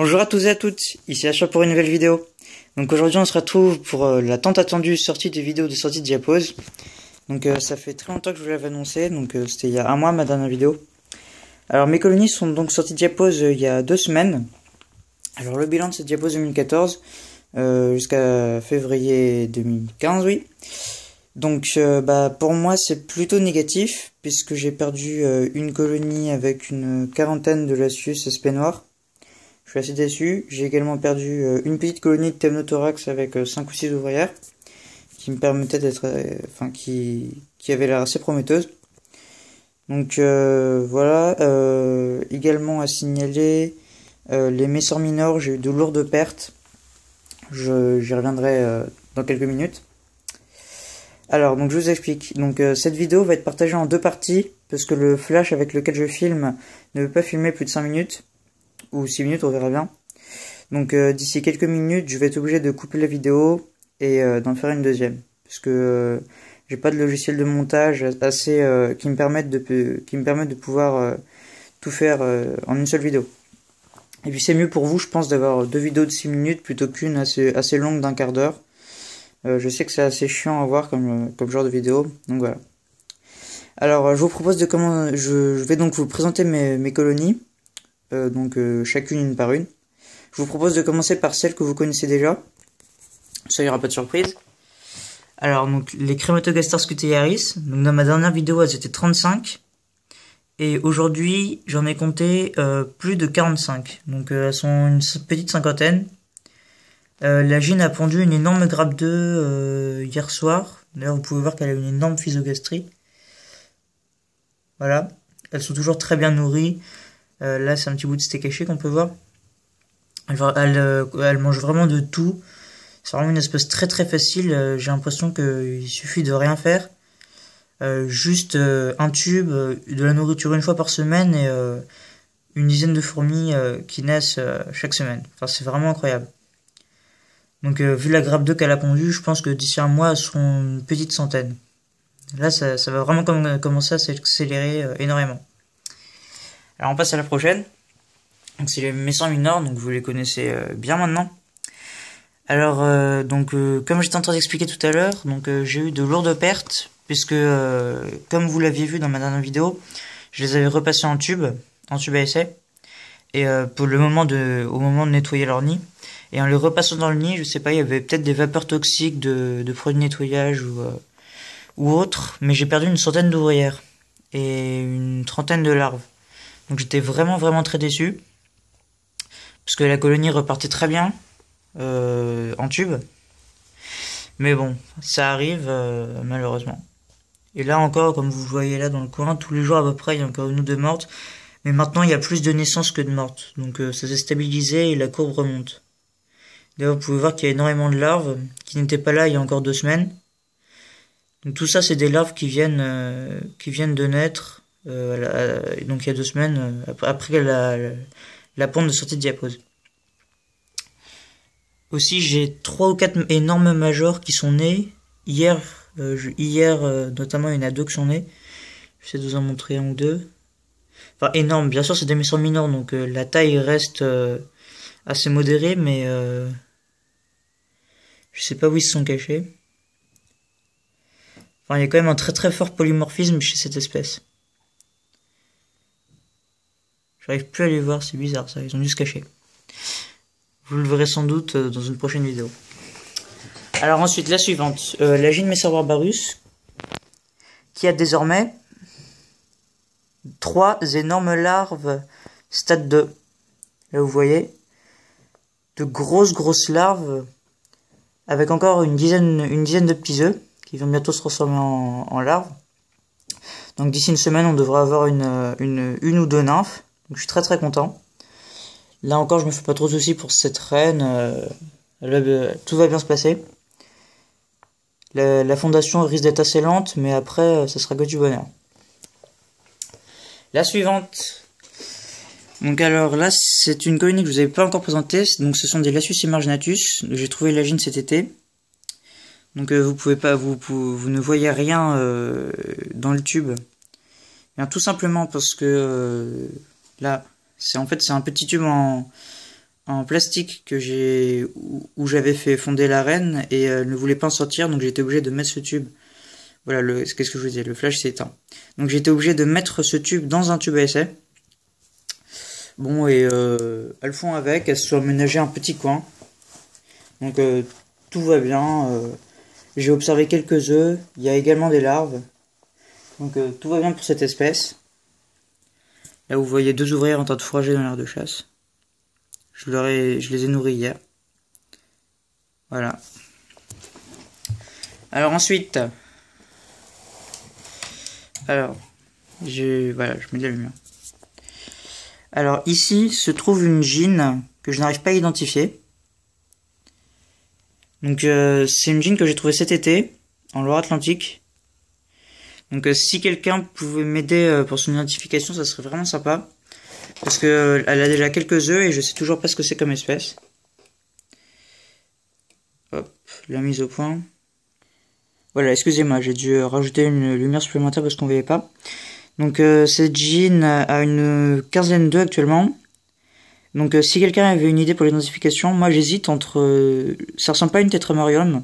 Bonjour à tous et à toutes, ici Achat pour une nouvelle vidéo. Donc aujourd'hui on se retrouve pour la tant attendue sortie des vidéos de sortie de Diapose. Donc ça fait très longtemps que je vous l'avais annoncé, donc c'était il y a un mois ma dernière vidéo. Alors mes colonies sont donc sorties de Diapose il y a 2 semaines. Alors le bilan de cette Diapose 2014 jusqu'à février 2015, oui. Donc pour moi c'est plutôt négatif puisque j'ai perdu une colonie avec une quarantaine de Lasius SP noir. Je suis assez déçu. J'ai également perdu une petite colonie de Temnothorax avec 5 ou 6 ouvrières qui me permettait d'être, qui avait l'air assez prometteuse. Donc voilà. Également à signaler les Messors Minors, j'ai eu de lourdes pertes. J'y reviendrai dans quelques minutes. Alors donc je vous explique. Donc cette vidéo va être partagée en 2 parties parce que le flash avec lequel je filme ne veut pas filmer plus de 5 minutes. Ou 6 minutes, on verra bien. Donc d'ici quelques minutes, je vais être obligé de couper la vidéo et d'en faire une deuxième. Parce que j'ai pas de logiciel de montage assez qui me permette de pouvoir tout faire en une seule vidéo. Et puis c'est mieux pour vous, je pense, d'avoir 2 vidéos de 6 minutes plutôt qu'une assez longue d'un quart d'heure. Je sais que c'est assez chiant à voir comme genre de vidéo, donc voilà. Alors je vous propose je vais donc vous présenter mes colonies. Chacune une par une. Je vous propose de commencer par celles que vous connaissez déjà. Ça, il n'y aura pas de surprise. Alors, donc, les Crématogastars scutellarius. Donc, dans ma dernière vidéo, elles étaient 35. Et aujourd'hui, j'en ai compté plus de 45. Donc, elles sont une petite cinquantaine. La Gine a pondu une énorme grappe d'œufs hier soir. D'ailleurs, vous pouvez voir qu'elle a une énorme physogastrie. Voilà. Elles sont toujours très bien nourries. Là, c'est un petit bout de steak haché qu'on peut voir. Elle mange vraiment de tout. C'est vraiment une espèce très très facile. J'ai l'impression qu'il suffit de rien faire. Juste un tube, de la nourriture une fois par semaine et une dizaine de fourmis qui naissent chaque semaine. Enfin, c'est vraiment incroyable. Donc, vu la grappe d'œufs qu'elle a pondue, je pense que d'ici un mois, elles seront une petite centaine. Là, ça va vraiment commencer à s'accélérer énormément. Alors on passe à la prochaine. Donc c'est les Messors Minors, donc vous les connaissez bien maintenant. Alors comme j'étais en train d'expliquer tout à l'heure, donc j'ai eu de lourdes pertes puisque comme vous l'aviez vu dans ma dernière vidéo, je les avais repassés en tube à essai et au moment de nettoyer leur nid. Et en les repassant dans le nid, je sais pas, il y avait peut-être des vapeurs toxiques de produits de nettoyage ou autre, mais j'ai perdu une centaine d'ouvrières et une trentaine de larves. Donc j'étais vraiment très déçu. Parce que la colonie repartait très bien en tube. Mais bon, ça arrive malheureusement. Et là encore, comme vous voyez là dans le coin, tous les jours à peu près, il y a encore une ou deux mortes. Mais maintenant, il y a plus de naissances que de mortes. Donc ça s'est stabilisé et la courbe remonte. D'ailleurs, vous pouvez voir qu'il y a énormément de larves qui n'étaient pas là il y a encore 2 semaines. Donc tout ça, c'est des larves qui viennent de naître. Donc il y a 2 semaines après la ponte de sortie de Diapose. Aussi, j'ai 3 ou 4 énormes majors qui sont nés. Hier, notamment, il y en a 2 qui sont nés. J'essaie de vous en montrer un ou deux. Enfin, énorme. Bien sûr, c'est des Messors Minors, donc la taille reste assez modérée, mais je sais pas où ils se sont cachés. Enfin, il y a quand même un très fort polymorphisme chez cette espèce. J'arrive plus à les voir, c'est bizarre ça, ils ont dû se cacher. Vous le verrez sans doute dans une prochaine vidéo. Alors ensuite, la suivante, la Gine Messor barbarus, qui a désormais 3 énormes larves stade 2. Là vous voyez, de grosses larves, avec encore une dizaine de petits œufs, qui vont bientôt se transformer en larves. Donc d'ici une semaine, on devrait avoir une ou 2 nymphes. Donc je suis très content. Là encore, je me fais pas trop de soucis pour cette reine. Tout va bien se passer. La fondation risque d'être assez lente, mais après, ça sera que du bonheur. La suivante. Donc alors là, c'est une colonie que je vous avais pas encore présentée. Donc ce sont des Lasius emarginatus. J'ai trouvé la Gine cet été. Donc vous ne voyez rien dans le tube. Bien, tout simplement parce que là, c'est un petit tube en en plastique où j'avais fait fonder l'arène et elle ne voulait pas en sortir, donc j'étais obligé de mettre ce tube. Voilà, qu'est-ce que je vous disais, le flash s'est éteint. Donc j'étais obligé de mettre ce tube dans un tube à essai. Bon, et elles font avec, elles se sont aménagées un petit coin. Donc tout va bien. J'ai observé quelques œufs, il y a également des larves. Donc tout va bien pour cette espèce. Là vous voyez 2 ouvrières en train de fourrager dans l'aire de chasse. Je les ai nourris hier. Voilà. Alors ensuite, je mets de la lumière. Alors ici se trouve une gine que je n'arrive pas à identifier. Donc c'est une gine que j'ai trouvée cet été en Loire-Atlantique. Donc si quelqu'un pouvait m'aider pour son identification, ça serait vraiment sympa. Parce que elle a déjà quelques œufs et je sais toujours pas ce que c'est comme espèce. Hop, la mise au point. Voilà, excusez-moi, j'ai dû rajouter une lumière supplémentaire parce qu'on voyait pas. Donc cette gine a une quinzaine d'œufs actuellement. Donc si quelqu'un avait une idée pour l'identification, moi j'hésite entre... ça ressemble pas à une tétramarium.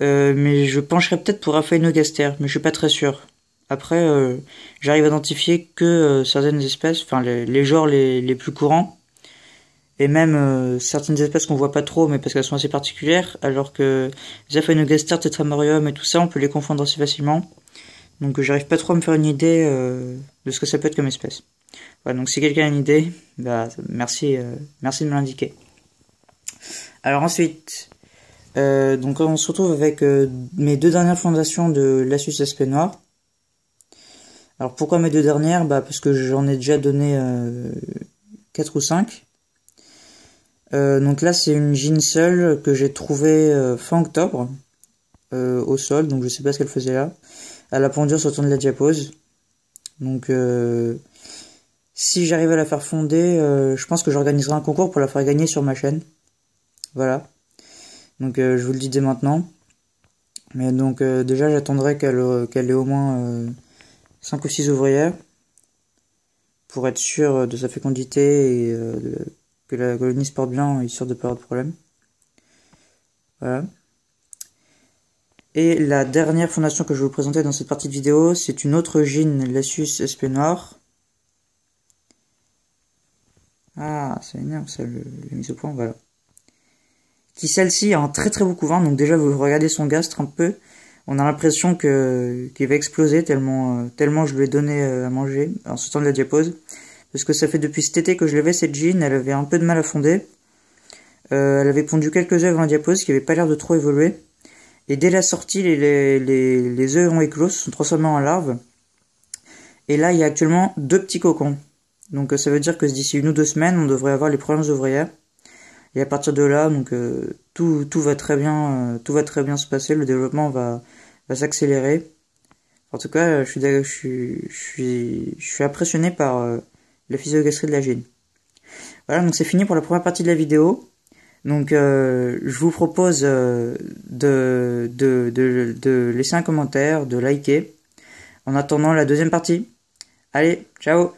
Mais je pencherais peut-être pour Raphaënogaster, mais je suis pas très sûr. Après, j'arrive à identifier que certaines espèces, enfin les genres les plus courants, et même certaines espèces qu'on voit pas trop, mais parce qu'elles sont assez particulières, alors que les Raphaënogaster, tétramarium et tout ça, on peut les confondre assez facilement. Donc j'arrive pas trop à me faire une idée de ce que ça peut être comme espèce. Voilà, donc si quelqu'un a une idée, bah merci de me l'indiquer. Alors ensuite, donc on se retrouve avec mes 2 dernières fondations de Lasius aspect noir. Alors pourquoi mes 2 dernières? Bah parce que j'en ai déjà donné 4 ou 5. Donc là c'est une gine seule que j'ai trouvée fin octobre au sol, donc je sais pas ce qu'elle faisait là. Elle a pondu sur le temps de la diapose. Donc si j'arrive à la faire fonder, je pense que j'organiserai un concours pour la faire gagner sur ma chaîne. Voilà. Donc je vous le dis dès maintenant. Mais donc déjà j'attendrai qu'elle ait au moins 5 ou 6 ouvrières pour être sûr de sa fécondité et que la colonie se porte bien, histoire de pas avoir de problème. Voilà. Et la dernière fondation que je vais vous présenter dans cette partie de vidéo, c'est une autre gine Lasius aspect noir. Ah, ça m'énerve ça, la mise au point, voilà. Qui celle-ci a un très très beau couvain, donc déjà vous regardez son gastre un peu, on a l'impression qu'il va exploser tellement je lui ai donné à manger en sortant de la diapose. Parce que ça fait depuis cet été que je l'avais cette gine, elle avait un peu de mal à fonder. Elle avait pondu quelques œufs avant la diapose qui avait pas l'air de trop évoluer. Et dès la sortie, les œufs ont éclos, se sont transformés en larves. Et là, il y a actuellement 2 petits cocons. Donc ça veut dire que d'ici 1 ou 2 semaines, on devrait avoir les premières ouvrières. Et à partir de là, donc tout va très bien se passer, le développement va s'accélérer. En tout cas, je suis impressionné par la physiogastrie de la gine. Voilà, donc c'est fini pour la première partie de la vidéo. Donc je vous propose de laisser un commentaire, de liker. En attendant la deuxième partie. Allez, ciao!